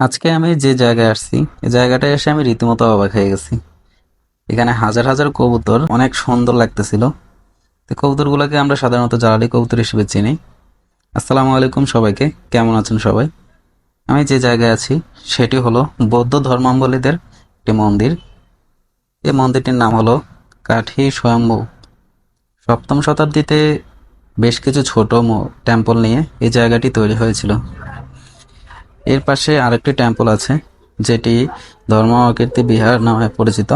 আজকে আমি যে জায়গায় আসছি এই জায়গাটায় এসে আমি রীতিমতো অবাক হয়ে গেছি। এখানে হাজার হাজার কবুতর, অনেক সুন্দর লাগতেছিল। তো কবুতরগুলোকে আমরা সাধারণত জ্বালালি কবুতর হিসেবে চিনি। আসসালামু আলাইকুম সবাইকে, কেমন আছেন সবাই? আমি যে জায়গায় আছি সেটি হলো বৌদ্ধ ধর্মাবলম্বীদের একটি মন্দির। এই মন্দিরটির নাম হলো কাঠি স্বয়ম্ভু। সপ্তম শতাব্দীতে বেশ কিছু ছোট টেম্পল নিয়ে এই জায়গাটি তৈরি হয়েছিল। এর পাশে আরেকটি টেম্পল আছে, যেটি ধর্ম কীর্তি বিহার নামে পরিচিত।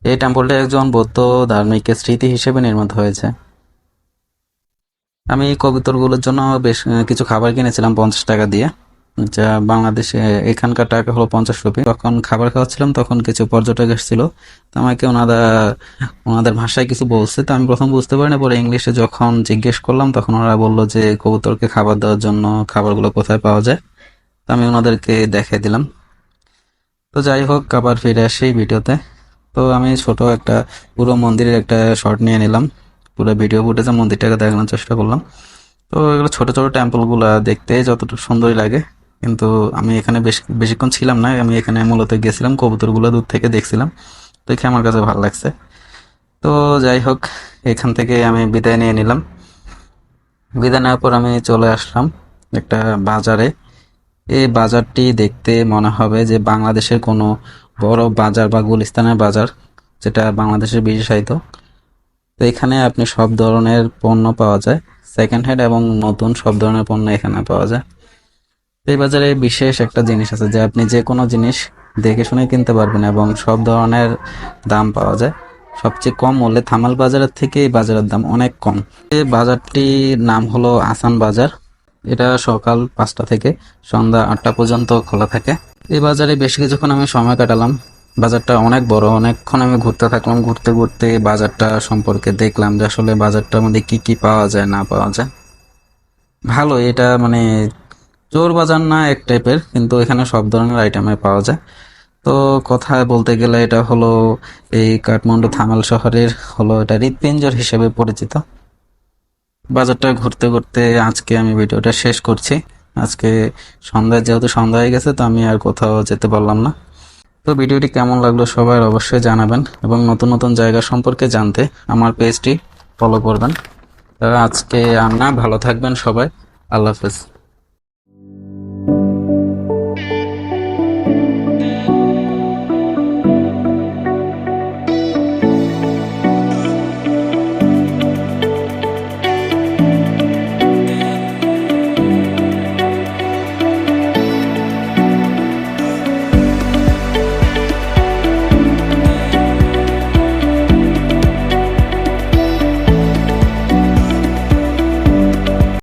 এই টেম্পলটি একজন বৌদ্ধ ধার্মিকের স্মৃতি হিসেবে নির্মিত হয়েছে। আমি এই কবুতরগুলোর জন্য বেশ কিছু খাবার কিনেছিলাম 50 টাকা দিয়ে, যা বাংলাদেশে এখানকার টাকা হলো 50 রুপি। তখন খাবার খাওয়াচ্ছিলাম, তখন কিছু পর্যটক এসেছিল। তো আমাকে ওনাদের ভাষায় কিছু বলছে, তো আমি প্রথম বুঝতে পারি না, পরে ইংলিশে যখন জিজ্ঞেস করলাম তখন ওরা বললো যে কবুতরকে খাবার দেওয়ার জন্য খাবারগুলো কোথায় পাওয়া যায়। তো আমি ওনাদেরকে দেখিয়ে দিলাম। তো যাই হোক, আবার ফিরে আসি ভিডিওতে। তো আমি ছোট একটা পুরো মন্দিরের একটা শর্ট নিয়ে নিলাম, পুরো ভিডিও ফুটেজে মন্দিরটাকে দেখানোর চেষ্টা করলাম। তো এগুলো ছোট ছোট টেম্পলগুলো দেখতে যতটুকু সুন্দরই লাগে, কিন্তু আমি এখানে বেশিক্ষণ ছিলাম না। আমি এখানে মূলত গেছিলাম কবুতরগুলো দূর থেকে দেখছিলাম, দেখে আমার কাছে ভালো লাগছে। তো যাই হোক, এখান থেকে আমি বিদায় নিয়ে নিলাম। বিদায় নেওয়ার পর আমি চলে আসলাম একটা বাজারে। এই বাজারটি দেখতে মনে হবে যে বাংলাদেশের কোনো বড় বাজার বা গুলিস্তানের বাজার, যেটা বাংলাদেশের বিশেষায়িত। তো এখানে আপনি সব ধরনের পণ্য পাওয়া যায়, সেকেন্ড হ্যান্ড এবং নতুন সব ধরনের পণ্য এখানে পাওয়া যায়। তো এই বাজারে বিশেষ একটা জিনিস আছে যে আপনি যে কোনো জিনিস দেখে শুনে কিনতে পারবেন এবং সব ধরনের দাম পাওয়া যায়। সবচেয়ে কম মূল্যে থামাল বাজারের থেকে এই বাজারের দাম অনেক কম। এই বাজারটির নাম হলো আসান বাজার। এটা সকাল 5টা থেকে সন্ধ্যা 8টা পর্যন্ত খোলা থাকে। এই বাজারে বেশ কিছুক্ষণ আমি সময় কাটালাম। বাজারটা অনেক বড়, অনেকক্ষণ আমি ঘুরতে থাকলাম। ঘুরতে ঘুরতে বাজারটা সম্পর্কে দেখলাম যে আসলে বাজারটার মধ্যে কি কি পাওয়া যায় না পাওয়া যায়। ভালো, এটা মানে চোর বাজার না এক টাইপের, কিন্তু এখানে সব ধরনের আইটেমে পাওয়া যায়। তো কথায় বলতে গেলে এটা হলো এই কাঠমান্ডু থামাল শহরের হলো এটা হৃৎপিঞ্জর হিসেবে পরিচিত। বাজারটা ঘুরতে ঘুরতে আজকে আমি ভিডিওটা শেষ করছি। আজকে যেহেতু সন্ধ্যা হয়ে গেছে, তো আমি আর কোথাও যেতে পারলাম না। তো ভিডিওটি কেমন লাগলো সবাই অবশ্যই জানাবেন, এবং নতুন নতুন জায়গা সম্পর্কে জানতে আমার পেজটি ফলো করবেন। আজকে আমরা ভালো থাকবেন সবাই। আল্লাহ হাফেজ।